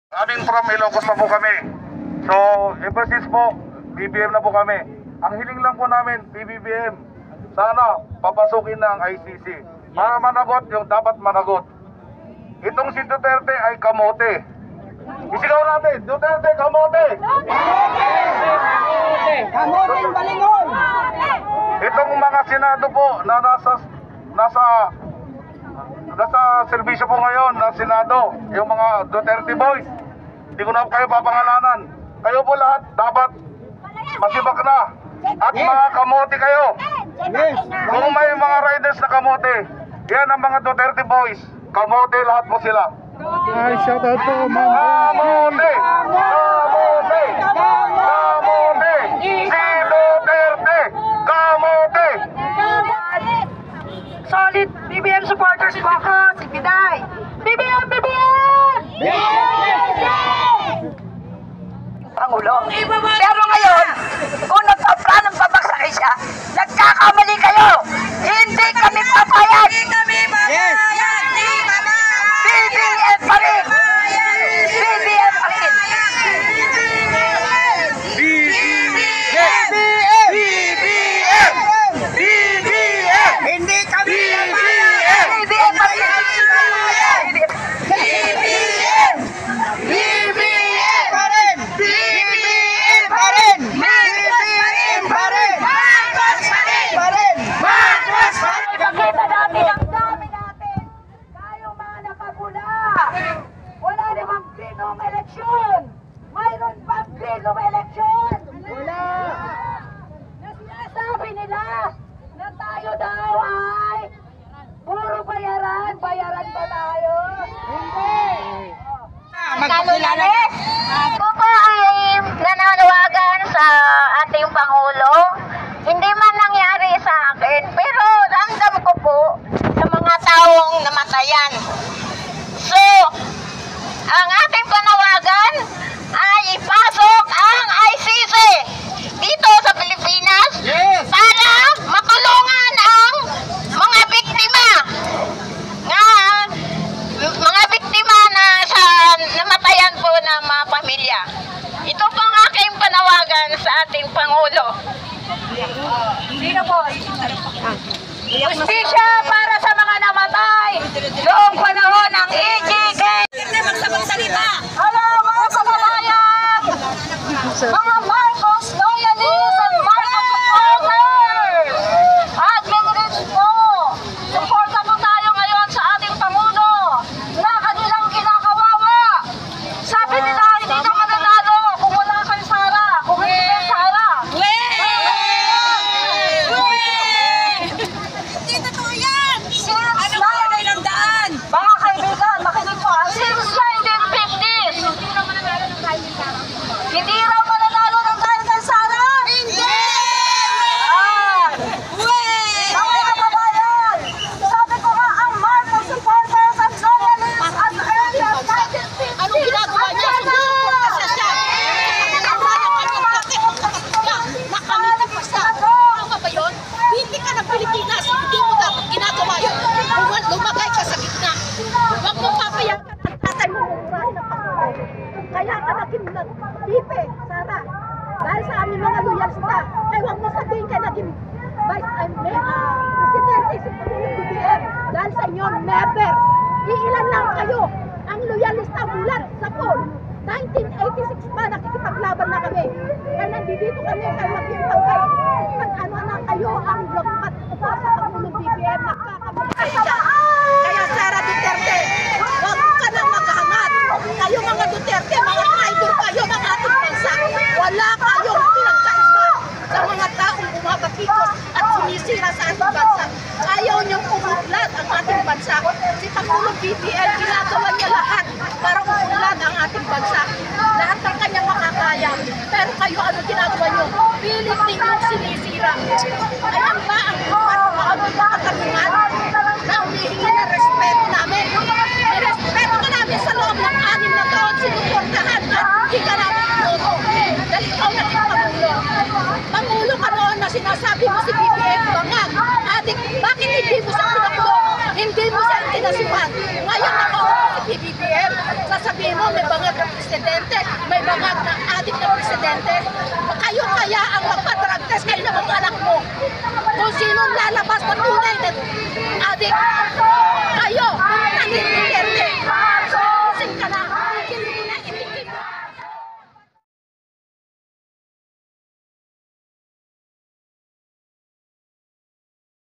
Aming from Ilocos na po kami. So, ever since po, BBM na po kami. Ang hiling lang po namin, PBBM, sana papasukin na ang ICC para managot yung dapat managot. Itong si Duterte ay kamote. Isigaw natin, Duterte kamote! Kamoteng balingon! Itong mga senado po na nasa serbisyo po ngayon na senado, yung mga Duterte boys, hindi ko na kayo papangalanan. Kayo po lahat dapat masibak na at mga kamote kayo. Yes! Kung may mga riders na kamote, yan ang mga Duterte boys. Kamote lahat po sila. Ay, shout out po, ma'am. Kamote! Kamote! Kamote! Si Duterte! Kamote! Solid BBM supporters po ako, si Piday. BBM! BBM! Pangulo. Pero ngayon, kung nagpa-planong babagsakin siya, nagkakamali kayo. Hindi kami papayag. Yes! BBM pa rin. BBM pa rin. BBM! BBM! Hindi kami BBM! BBM pa rin. BBM! BBM pa rin! BBM pa rin! BBM pa rin! Marcos pa rin! Marcos pa rin! Nakita natin ang dami natin. Tayong mga nakapula. Wala namang grinong eleksyon. Mayroon bang grinong eleksyon? Wala! Na sinasabi nila na tayo daw ay puro bayaran. Bayaran ba tayo? Hindi. Magpakilala ka! Ako po ay nananawagan sa ating Pangulo. Hindi man nangyari sa akin, pero ramdam ko po sa mga taong namatayan. So, ang ating panawagan ay ipasok ang ICC dito sa Pilipinas para matulungan ang mga biktima na sa namatayan po ng mga pamilya. Ito po ang aking panawagan sa ating Pangulo. Sino po? Justisya para sa mga namatay noong panahon ng EJK. Hello mga kababayan! Mga Marcos loyalists and Marcos supporters! At ganun po, suporta po tayo ngayon sa ating Pangulo na kanilang kinakawawa. Sabi nila, hindi na mananalo kung wala kang Sara, kung hindi kang Sara. Mga kaibigan, makinig po. Since 1950s, hindi raw mananalo ng dahil kay Sara? Hindi! Mga kababayan, sabi ko nga, ang Marcos supporters at loyalists at early at 1950s. Anong ginagawa niya? Sinusuporta siya. Nakamit pa siya. Tama ba yun? Hindi ka ng Pilipinas. Hindi mo dapat ginagawa yun. Lumagay ka sa gitna. Huwag mo papayagan ang tatay mo. Kaya ka naging pipe, Sara. Dahil sa aming mga loyalista. Kaya huwag mo sabihin ka naging presidente si BBM. Dahil sa inyo, never. Iilan lang kayo ang loyalista mulat sa poll. 1986 pa, nakikipaglaban na kami. Kaya nandito kami, kaya magkimpag kayo. Pag-ano na kayo ang lagpat sa Pangulong BBM, nagkakamali kayo dyan. Kaya Sara Duterte, huwag ka nang maghangad. Kayo mga Duterte, mga traitor kayo ng ating bansa. Wala kayong pinagkaiba sa mga taong bumabatikos at sumisira sa ating bansa. Ayaw niyong umudlad ang ating bansa. Si Pangulong BBM, ginagawa niya lahat para umudlad ang ating bansa. Lahat ng kanyang makakaya. Pero kayo, ano ginagawa niyo? Pilit ninyong sinisira. Ayan ba ang katarungan na humihingi ng respeto namin? Respeto ka namin sa loob ng 6 na taon, sinuportahan at hindi ka namin pinuto. Dahil ikaw naging Pangulo. Pangulo ka noon na sinasabi mo si BBM bangag. Adik, bakit hindi mo siya pinaklo? Hindi mo siya kinasuhan. Ngayon nakaupo si BBM, sasabihin Tingin mo may bangag ng presidente, may bangag ng adik ng presidente. Kayo kaya ang magpa-drug test, kayo na mga anak mo. Kung sinong lalabas na tunay na adik,